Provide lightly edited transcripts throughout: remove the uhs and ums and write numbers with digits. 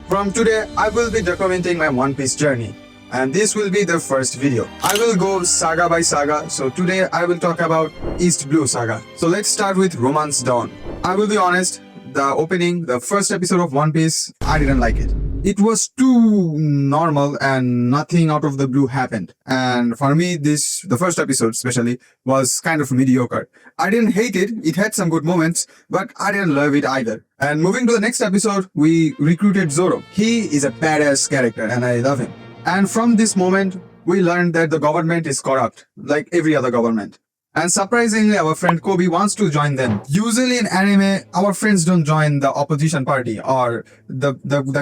From today, I will be documenting my One Piece journey. And this will be the first video. I will go saga by saga. So today I will talk about East Blue Saga. So let's start with Romance Dawn. I will be honest, the first episode of One Piece, I didn't like it. It was too normal and nothing out of the blue happened. And for me, the first episode especially, was kind of mediocre. I didn't hate it, it had some good moments, but I didn't love it either. And moving to the next episode, we recruited Zoro. He is a badass character and I love him. And from this moment, we learned that the government is corrupt, like every other government. And surprisingly, our friend Kobe wants to join them. Usually in anime, our friends don't join the opposition party, or the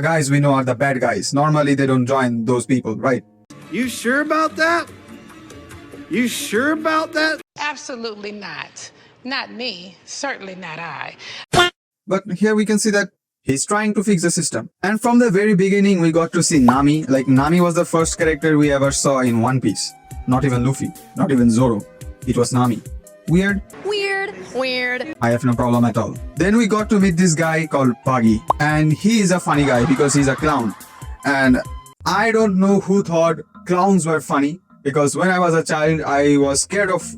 guys we know are the bad guys. Normally, they don't join those people, right? You sure about that? You sure about that? Absolutely not. Not me. Certainly not I. But here we can see that he's trying to fix the system. And from the very beginning, we got to see Nami. Like, Nami was the first character we ever saw in One Piece. Not even Luffy. Not even Zoro. It was Nami. Weird? Weird. I have no problem at all. Then we got to meet this guy called Buggy. And he is a funny guy because he's a clown. And I don't know who thought clowns were funny. Because when I was a child, I was scared of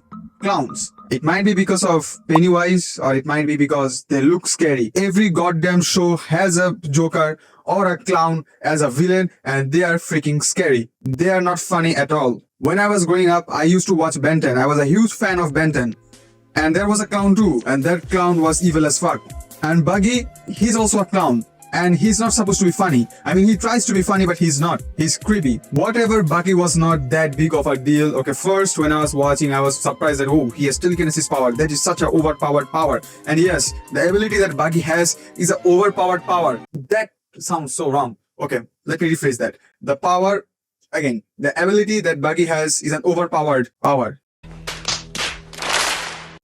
clowns. It might be because of Pennywise, or it might be because they look scary. Every goddamn show has a Joker or a clown as a villain, and they are freaking scary. They are not funny at all. When I was growing up, I used to watch Ben 10. I was a huge fan of Ben 10. And there was a clown too, and that clown was evil as fuck. And Buggy, he's also a clown. And he's not supposed to be funny. I mean, he tries to be funny, but he's not. He's creepy. Whatever, Buggy was not that big of a deal. Okay, first, when I was watching, I was surprised that, oh, he has telekinesis power. That is such an overpowered power. And yes, the ability that Buggy has is an overpowered power. That sounds so wrong. Okay, let me rephrase that. The power, again, the ability that Buggy has is an overpowered power.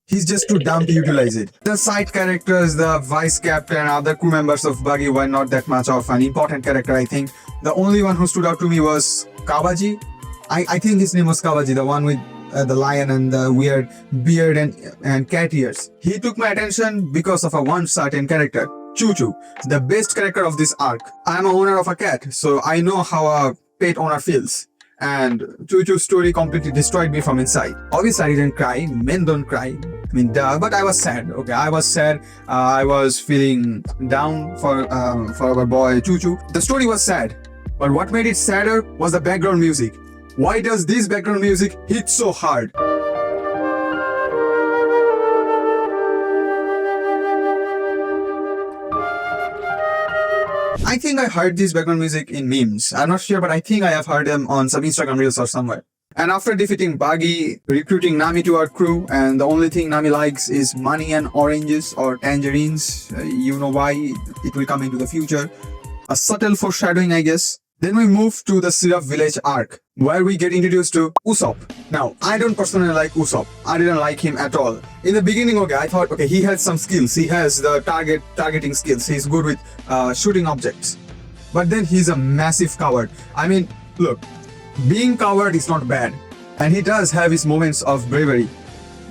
He's just too dumb to utilize it. The side characters, the vice captain, other crew members of Buggy were not that much of an important character, I think. The only one who stood out to me was Kawaji. I think his name was Kawaji, the one with the lion and the weird beard and cat ears. He took my attention because of one certain character, Choo Choo, the best character of this arc. I am an owner of a cat, so I know how a pet owner feels. And Choo Choo's story completely destroyed me from inside. Obviously, I didn't cry. Men don't cry. I mean, duh, but I was sad. Okay, I was sad. I was feeling down for our boy Choo Choo. The story was sad, but what made it sadder was the background music. Why does this background music hit so hard? I think I heard this background music in memes. I'm not sure, but I think I have heard them on some Instagram reels or somewhere. And after defeating Buggy, recruiting Nami to our crew, and the only thing Nami likes is money and oranges or tangerines. You know why, it will come into the future. A subtle foreshadowing, I guess. Then we move to the Syrup Village arc, where we get introduced to Usopp. Now, I don't personally like Usopp. I didn't like him at all. In the beginning, okay, I thought, okay, he has some skills. He has the targeting skills. He's good with shooting objects. But then he's a massive coward. I mean, look, being coward is not bad. And he does have his moments of bravery.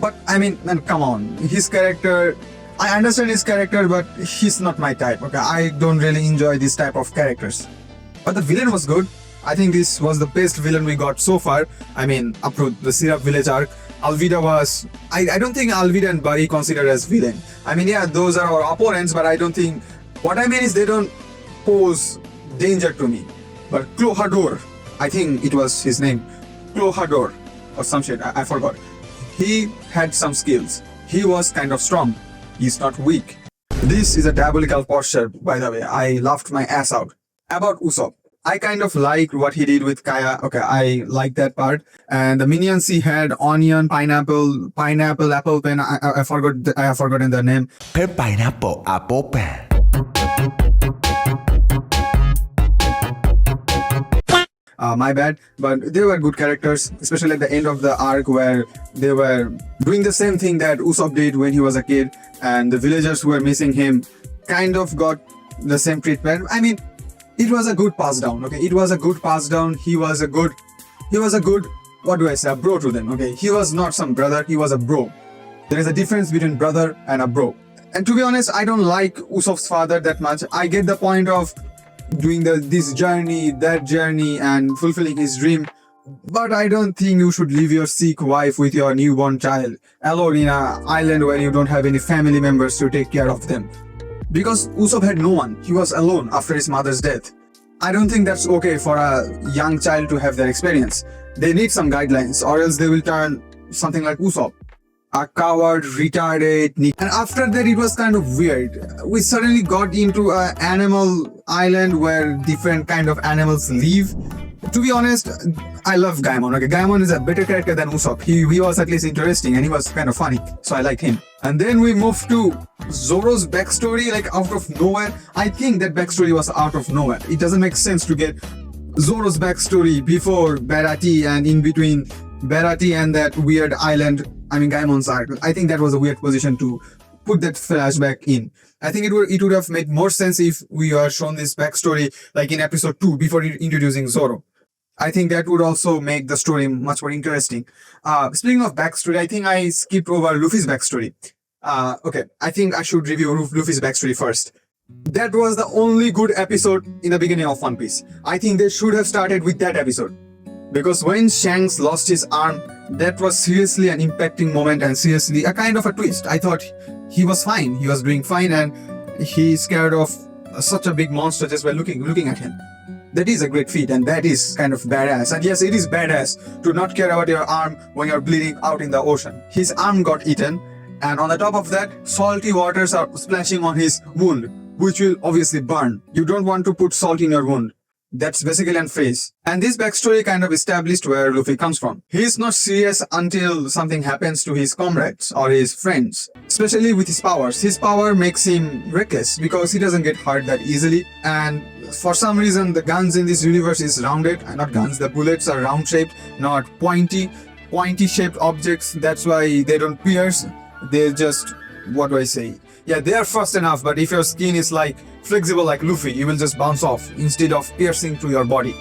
But, I mean, man, come on. His character, I understand his character, but he's not my type, okay? I don't really enjoy this type of characters. But the villain was good. I think this was the best villain we got so far. I mean, up to the Syrup Village arc. Alvida was... I don't think Alvida and Barry considered as villain. I mean, yeah, those are our opponents, but I don't think... What I mean is they don't pose danger to me. But Clohador, I think it was his name. Clohador or some shit, I forgot. He had some skills. He was kind of strong. He's not weak. This is a diabolical posture, by the way. I laughed my ass out. About Usopp, I kind of liked what he did with Kaya. Okay, I like that part. And the minions he had: onion, pineapple, apple pen. I have forgotten the name. Pineapple, apple pen. My bad, but they were good characters, especially at the end of the arc where they were doing the same thing that Usopp did when he was a kid, and the villagers who were missing him kind of got the same treatment. I mean, it was a good pass down, okay? It was a good pass down. He was a good, what do I say, a bro to them, okay? He was not some brother, he was a bro. There is a difference between brother and a bro. And to be honest, I don't like Usopp's father that much. I get the point of doing this journey, that journey, and fulfilling his dream. But I don't think you should leave your sick wife with your newborn child alone in an island where you don't have any family members to take care of them. Because Usopp had no one, he was alone after his mother's death. I don't think that's okay for a young child to have that experience. They need some guidelines, or else they will turn something like Usopp. A coward, retarded, and after that it was kind of weird. We suddenly got into an animal island where different kind of animals live. To be honest, I love Gaimon. Okay, Gaimon is a better character than Usopp. He was at least interesting and he was kind of funny, so I liked him. And then we moved to Zoro's backstory, like out of nowhere. I think that backstory was out of nowhere. It doesn't make sense to get Zoro's backstory before Baratie and in between Baratie and that weird island, Gaimon's arc. I think that was a weird position to put that flashback in. I think it would have made more sense if we were shown this backstory like in episode 2 before introducing Zoro. I think that would also make the story much more interesting. Speaking of backstory, I think I skipped over Luffy's backstory. Okay, I think I should review Luffy's backstory first. That was the only good episode in the beginning of One Piece. I think they should have started with that episode. Because when Shanks lost his arm, that was seriously an impacting moment and seriously a kind of a twist. I thought he was fine, he was doing fine, and he's scared of such a big monster just by looking at him. That is a great feat and that is kind of badass. And yes, it is badass to not care about your arm when you're bleeding out in the ocean. His arm got eaten, and on the top of that, salty waters are splashing on his wound, which will obviously burn. You don't want to put salt in your wound. That's basically unfazed. And this backstory kind of established where Luffy comes from. He is not serious until something happens to his comrades or his friends, especially with his powers. His power makes him reckless because he doesn't get hurt that easily, and for some reason the guns in this universe is rounded, and not guns, the bullets are round shaped, not pointy shaped objects. That's why they don't pierce. They're just, what do I say? Yeah, they are fast enough, but if your skin is like flexible like Luffy, you will just bounce off instead of piercing through your body.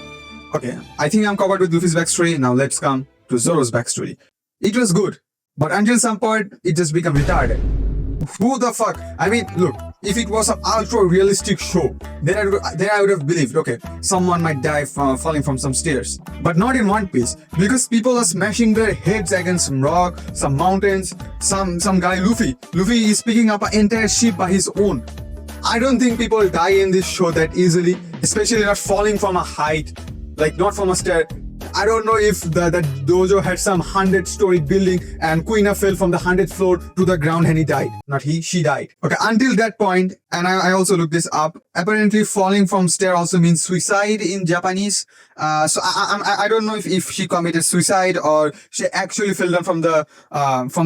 Okay, I think I'm covered with Luffy's backstory. Now let's come to Zoro's backstory. It was good, but until some point, it just became retarded. Who the fuck? Look, if it was an ultra realistic show, then I would have believed, okay, someone might die from falling from some stairs. But not in One Piece, because people are smashing their heads against some rock, some mountains, some guy Luffy. Luffy is picking up an entire ship by his own. I don't think people die in this show that easily, especially not falling from a height, like not from a stair. I don't know if the dojo had some 100-story building and Kuina fell from the 100th floor to the ground and he died. Not he, she died. Okay, until that point, and I also looked this up, apparently falling from stair also means suicide in Japanese. So I don't know if she committed suicide or she actually fell down from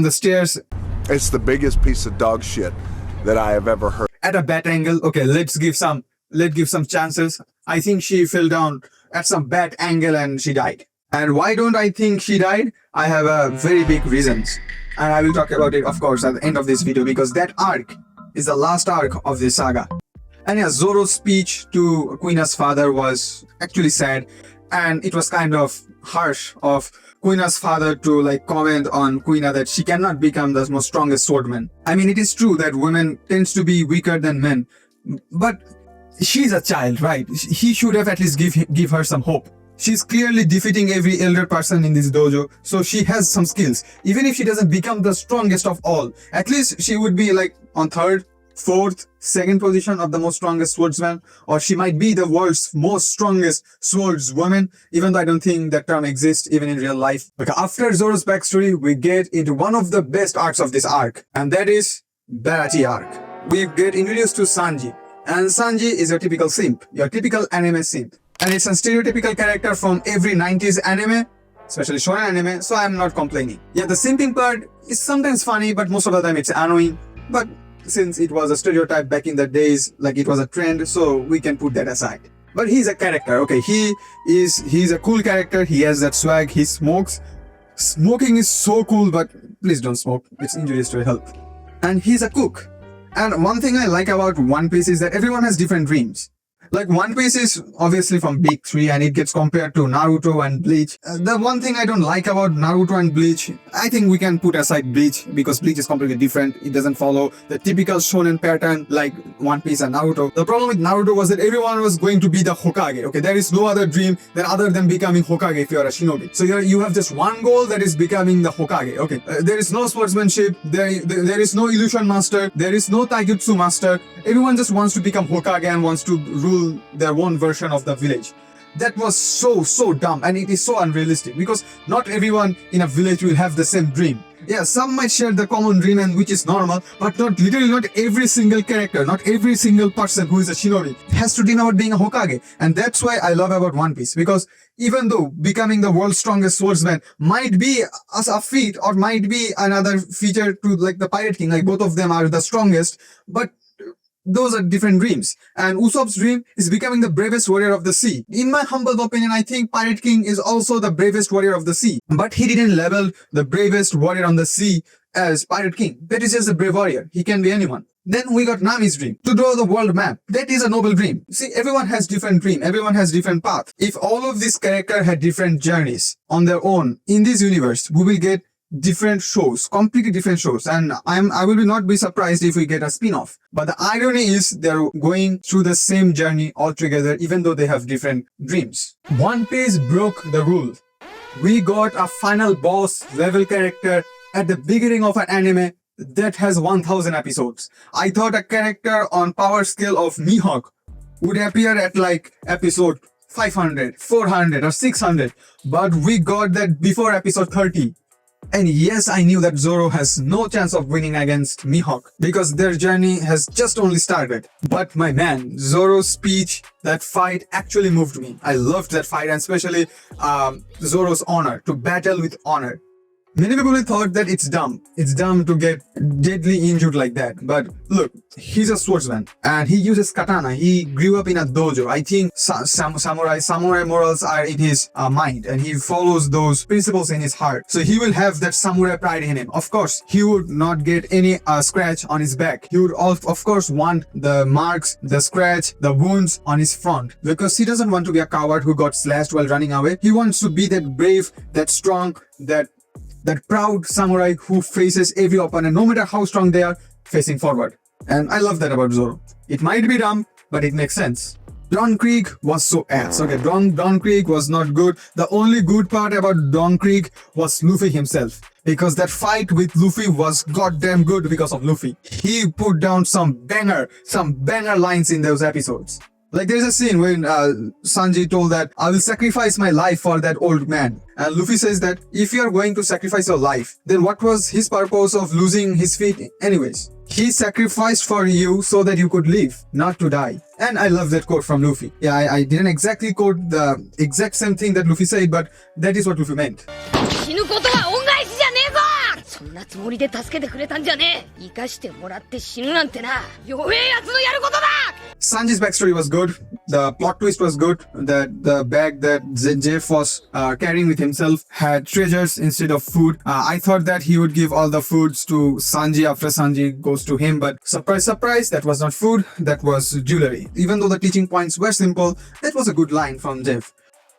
the stairs. It's the biggest piece of dog shit that I have ever heard. At a bad angle. Okay, let's give some chances. I think she fell down at some bad angle and she died. And why don't I think she died? I have a very big reasons. And I will talk about it, of course, at the end of this video, because that arc is the last arc of this saga. And yeah, Zoro's speech to Kuina's father was actually sad, and it was kind of harsh of Kuina's father to like comment on Kuina that she cannot become the most strongest swordman. It is true that women tends to be weaker than men, but she's a child, right? He should have at least give her some hope. She's clearly defeating every elder person in this dojo, so she has some skills. Even if she doesn't become the strongest of all, at least she would be like on 3rd, 4th, 2nd position of the most strongest swordsman, or she might be the world's most strongest swordswoman, even though I don't think that term exists even in real life. But after Zoro's backstory, we get into one of the best arcs of this arc, and that is Baratie arc. We get introduced to Sanji. And Sanji is your typical simp, your typical anime simp. And it's a stereotypical character from every 90s anime, especially shonen anime, so I'm not complaining. Yeah, the simping part is sometimes funny, but most of the time it's annoying. But since it was a stereotype back in the days, like it was a trend, so we can put that aside. But he's a character, okay? He's a cool character, he has that swag, he smokes. Smoking is so cool, but please don't smoke, it's injurious to your health. And he's a cook. And one thing I like about One Piece is that everyone has different dreams. Like One Piece is obviously from big three and it gets compared to Naruto and Bleach. The one thing I don't like about Naruto and Bleach, I think we can put aside Bleach because Bleach is completely different. It doesn't follow the typical shonen pattern like One Piece and Naruto. The problem with Naruto was that everyone was going to be the Hokage. Okay, there is no other dream than other than becoming Hokage if you are a shinobi. So you have just one goal, that is becoming the Hokage. Okay, there is no sportsmanship, there is no illusion master, there is no taijutsu master. Everyone just wants to become Hokage and wants to rule their own version of the village. That was so dumb, and it is so unrealistic because not everyone in a village will have the same dream. Yeah, some might share the common dream, and which is normal, but not every single character, not every single person who is a shinobi has to dream about being a Hokage. And that's why I love about One Piece, because even though becoming the world's strongest swordsman might be a feat or might be another feature to like the Pirate King, like both of them are the strongest, but those are different dreams. And Usopp's dream is becoming the bravest warrior of the sea. In my humble opinion, I think Pirate King is also the bravest warrior of the sea. But he didn't label the bravest warrior on the sea as Pirate King. That is just a brave warrior. He can be anyone. Then we got Nami's dream, to draw the world map. That is a noble dream. See, everyone has different dream. Everyone has different path. If all of these characters had different journeys on their own in this universe, we will get different shows, completely different shows, and I will not be surprised if we get a spin-off. But the irony is they're going through the same journey altogether, even though they have different dreams. One Piece broke the rule. We got a final boss level character at the beginning of an anime that has 1000 episodes. I thought a character on power scale of Mihawk would appear at like episode 500, 400 or 600, but we got that before episode 30. And yes, I knew that Zoro has no chance of winning against Mihawk because their journey has just only started. But my man, Zoro's speech, that fight actually moved me. I loved that fight, and especially Zoro's honor, to battle with honor. Many people thought that it's dumb. It's dumb to get deadly injured like that. But look, he's a swordsman and he uses katana. He grew up in a dojo. I think samurai morals are in his mind, and he follows those principles in his heart. So he will have that samurai pride in him. Of course, he would not get any scratch on his back. He would of course want the marks, the scratch, the wounds on his front, because he doesn't want to be a coward who got slashed while running away. He wants to be that brave, that strong, that proud samurai who faces every opponent, no matter how strong they are, facing forward. And I love that about Zoro. It might be dumb, but it makes sense. Dawn Creek was so ass. Okay, Dawn Creek was not good. The only good part about Dawn Creek was Luffy himself, because that fight with Luffy was goddamn good because of Luffy. He put down some banger lines in those episodes. Like there's a scene when Sanji told that I will sacrifice my life for that old man. And Luffy says that if you are going to sacrifice your life, then what was his purpose of losing his feet anyways? He sacrificed for you so that you could live, not to die. And I love that quote from Luffy. Yeah, I didn't exactly quote the exact same thing that Luffy said, but that is what Luffy meant. 死ぬことは恩返しじゃねえぞ。そんなつもりで助けてくれたんじゃねえ。生かしてもらって死ぬなんてな。弱えやつのやることだ。 Sanji's backstory was good. The plot twist was good. That the bag that Jeff was carrying with himself had treasures instead of food. I thought that he would give all the foods to Sanji after Sanji goes to him, but surprise, surprise, that was not food. That was jewelry. Even though the teaching points were simple, that was a good line from Jeff.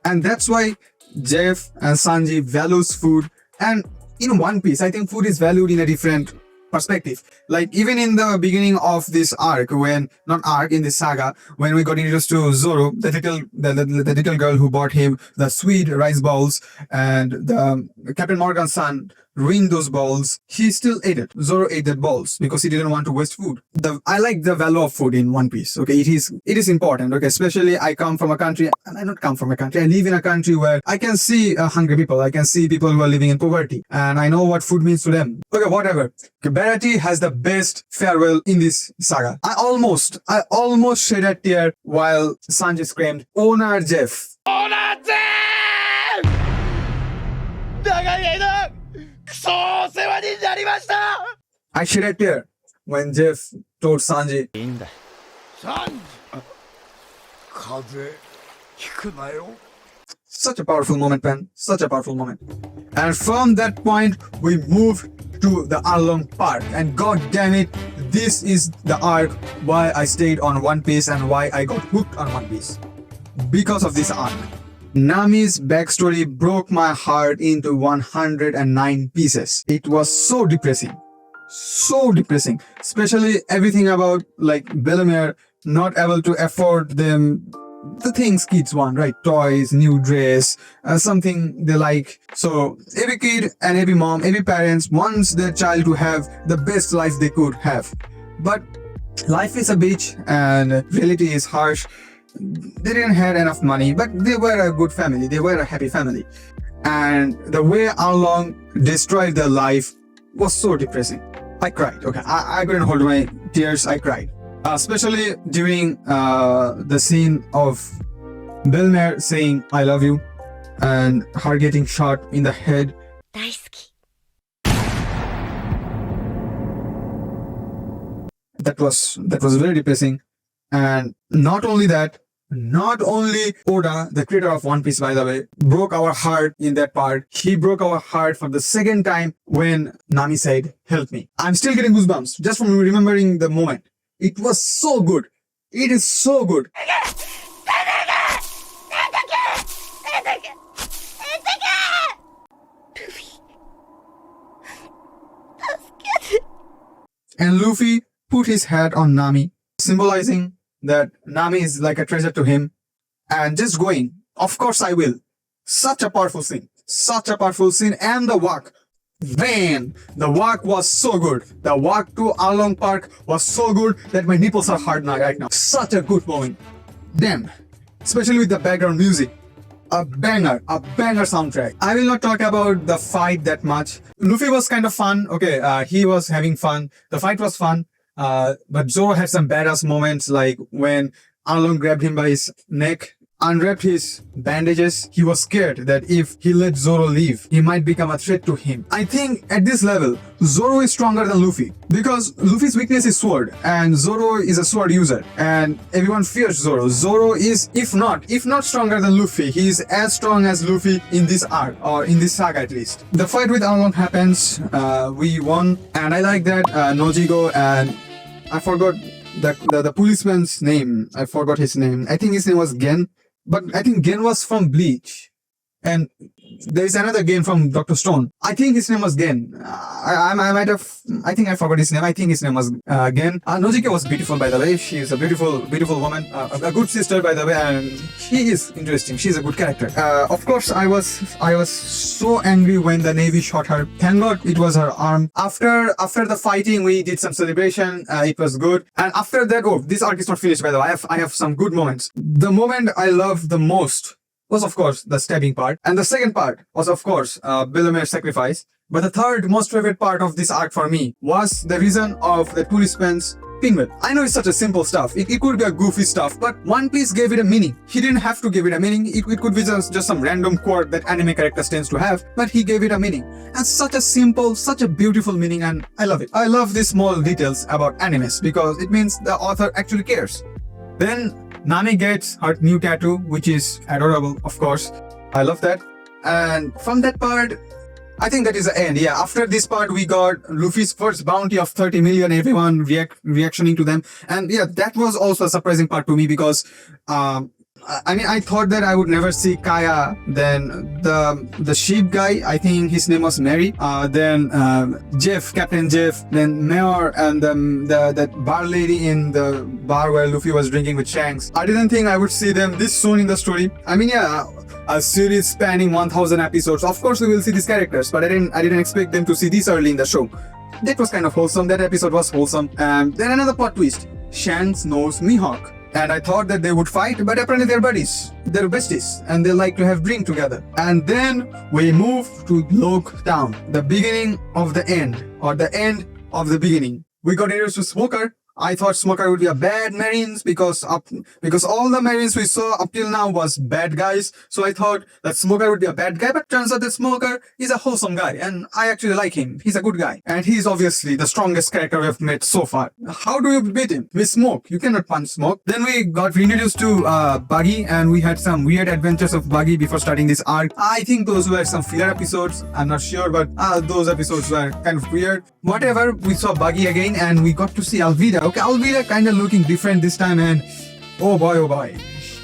And that's why Jeff and Sanji values food. And in One Piece, I think food is valued in a different perspective. Like even in the beginning of this arc, in this saga, when we got introduced to Zoro, the little girl who bought him the sweet rice balls, and the Captain Morgan's son ruined those balls, he still ate it. Zoro ate that balls because he didn't want to waste food. I like the value of food in One Piece. Okay, it is important. Okay, especially I come from a country, and I don't come from a country. I live in a country where I can see hungry people. I can see people who are living in poverty, and I know what food means to them. Okay, whatever. Baratie has the best farewell in this saga. I almost shed a tear while Sanji screamed, "Owner Jeff." Owner Jeff! 長い間クソお世話になりました。 I shed a tear when Jeff told Sanji, いいんだ。サンジ。風邪ひくなよ。 Such a powerful moment, man. Such a powerful moment. And from that point, we moved to the Arlong Park. And god damn it, this is the arc why I stayed on One Piece and why I got hooked on One Piece. Because of this arc. Nami's backstory broke my heart into 109 pieces. It was so depressing. So depressing. Especially everything about like Bellemere not able to afford them the things kids want, right? Toys, new dress, something they like. So every kid and every mom, every parents wants their child to have the best life they could have. But life is a bitch and reality is harsh. They didn't have enough money, but they were a good family. They were a happy family. And the way Arlong destroyed their life was so depressing. I cried. Okay, I couldn't hold my tears. I cried. Especially during the scene of Bellemere saying I love you and her getting shot in the head. 大好き That was very depressing. And not only that, not only Oda, the creator of One Piece by the way, broke our heart in that part. He broke our heart for the second time when Nami said help me. I'm still getting goosebumps just from remembering the moment. It was so good. It is so good. And Luffy put his hat on Nami, symbolizing that Nami is like a treasure to him. And just going, of course I will. Such a powerful scene. Such a powerful scene. And the walk. Man, the walk was so good. The walk to Arlong Park was so good that my nipples are hard now right now. Such a good moment. Damn. Especially with the background music. A banger soundtrack. I will not talk about the fight that much. Luffy was kind of fun. Okay, he was having fun. The fight was fun. But Zoro had some badass moments like when Arlong grabbed him by his neck, unwrapped his bandages. He was scared that if he let Zoro leave, he might become a threat to him. I think at this level, Zoro is stronger than Luffy because Luffy's weakness is sword and Zoro is a sword user and everyone fears Zoro. Zoro is, if not stronger than Luffy, he is as strong as Luffy in this arc or in this saga at least. The fight with Arlong happens, we won and I like that Nojigo and I forgot the policeman's name. I forgot his name. I think his name was Gen. But I think Gen was from Bleach. And there is another Gen from Dr. Stone. I think his name was Gen. I might have... I think I forgot his name. I think his name was Gen. Nojike was beautiful, by the way. She is a beautiful woman. A good sister, by the way. And she is interesting. She's a good character. Of course, I was so angry when the Navy shot her. Thank God it was her arm. After the fighting, we did some celebration. It was good. And after that, oh, this arc is not finished, by the way. I have some good moments. The moment I loved the most was of course the stabbing part, and the second part was of course Bellemere's sacrifice. But the third most favorite part of this arc for me was the reason of the policeman's pinwheel. I know it's such a simple stuff, it could be a goofy stuff, but One Piece gave it a meaning. He didn't have to give it a meaning, it could be just some random quirk that anime characters tends to have, but he gave it a meaning. And such a simple, such a beautiful meaning, and I love it. I love these small details about animes because it means the author actually cares. Then Nami gets her new tattoo, which is adorable, of course. I love that. And from that part, I think that is the end. Yeah, after this part, we got Luffy's first bounty of 30 million, everyone reactioning to them. And yeah, that was also a surprising part to me because, I mean, I thought that I would never see Kaya. Then the sheep guy, I think his name was Mary. Then Jeff, Captain Jeff. Then Mayor and that bar lady in the bar where Luffy was drinking with Shanks. I didn't think I would see them this soon in the story. I mean, yeah, a series spanning 1000 episodes. Of course, we will see these characters, but I didn't expect them to see this early in the show. That was kind of wholesome. That episode was wholesome. And then another plot twist. Shanks knows Mihawk. And I thought that they would fight, but apparently they're buddies. They're besties, and they like to have drink together. And then we move to Logue Town, the beginning of the end, or the end of the beginning. We got introduced to Smoker, I thought Smoker would be a bad Marines because all the Marines we saw up till now was bad guys. So I thought that Smoker would be a bad guy, but turns out that Smoker is a wholesome guy and I actually like him. He's a good guy. And he's obviously the strongest character we have met so far. How do you beat him? With smoke. You cannot punch smoke. Then we got reintroduced to Buggy and we had some weird adventures of Buggy before starting this arc. I think those were some filler episodes. I'm not sure, but those episodes were kind of weird. Whatever, we saw Buggy again and we got to see Alvida. Okay, Alvida kind of looking different this time and oh boy,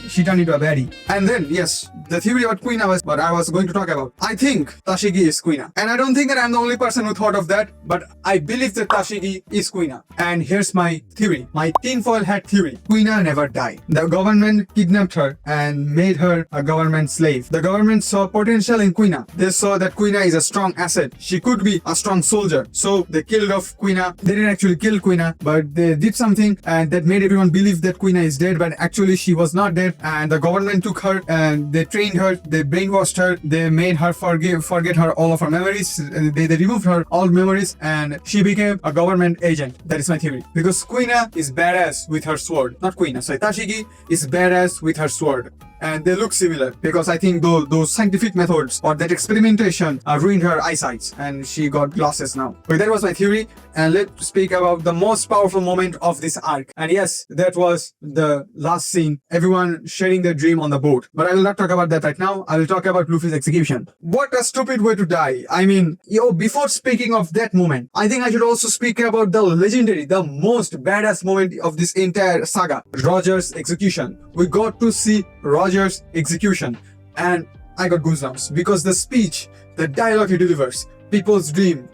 she turned into a baddie. And then, yes, the theory about Quina was what I was going to talk about. I think Tashigi is Quina. And I don't think that I'm the only person who thought of that, but I believe that Tashigi is Quina. And here's my theory. My tinfoil hat theory. Quina never died. The government kidnapped her and made her a government slave. The government saw potential in Quina. They saw that Quina is a strong asset. She could be a strong soldier. So they killed off Quina. They didn't actually kill Quina, but they did something and that made everyone believe that Quina is dead, but actually she was not dead. And the government took her and they trained her, they brainwashed her, they made her forget her all of her memories, they removed her all memories and she became a government agent. That is my theory. Because Quina is badass with her sword. Not Quina, sorry, Tashigi is badass with her sword. And they look similar because I think those scientific methods or that experimentation ruined her eyesight and she got glasses now. But that was my theory, and let's speak about the most powerful moment of this arc. And yes, that was the last scene, everyone sharing their dream on the boat. But I will not talk about that right now. I will talk about Luffy's execution. What a stupid way to die. I mean, before speaking of that moment, I think I should also speak about the legendary, the most badass moment of this entire saga, Roger's execution. We got to see Roger's execution and I got goosebumps because the speech, the dialogue he delivers, people's dream,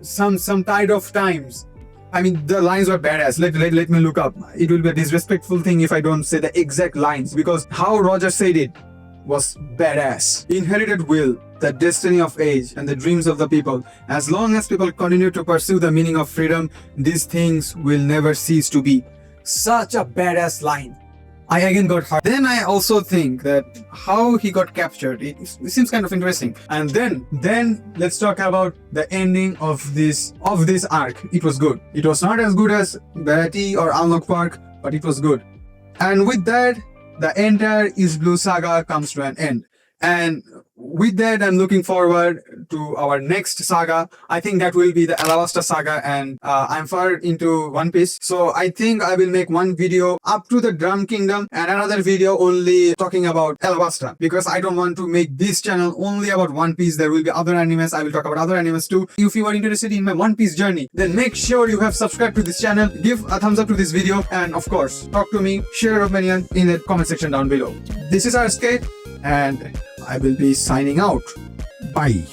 some tide of times. I mean, the lines were badass. Let me look up. It will be a disrespectful thing if I don't say the exact lines because how Roger said it was badass. Inherited will, the destiny of age, and the dreams of the people. As long as people continue to pursue the meaning of freedom, these things will never cease to be. Such a badass line. I again got hurt. Then I also think that how he got captured, it seems kind of interesting. And then let's talk about the ending of this arc. It was good. It was not as good as Baratie or Arlong Park, but it was good. And with that, the entire East Blue saga comes to an end. And with that, I'm looking forward to our next saga. I think that will be the Alabasta saga, and I'm far into One Piece. So I think I will make one video up to the Drum Kingdom and another video only talking about Alabasta, because I don't want to make this channel only about One Piece. There will be other animes. I will talk about other animes too. If you are interested in my One Piece journey, then make sure you have subscribed to this channel, give a thumbs up to this video, and of course, talk to me, share your opinion in the comment section down below. This is RSK, and I will be signing out. Bye.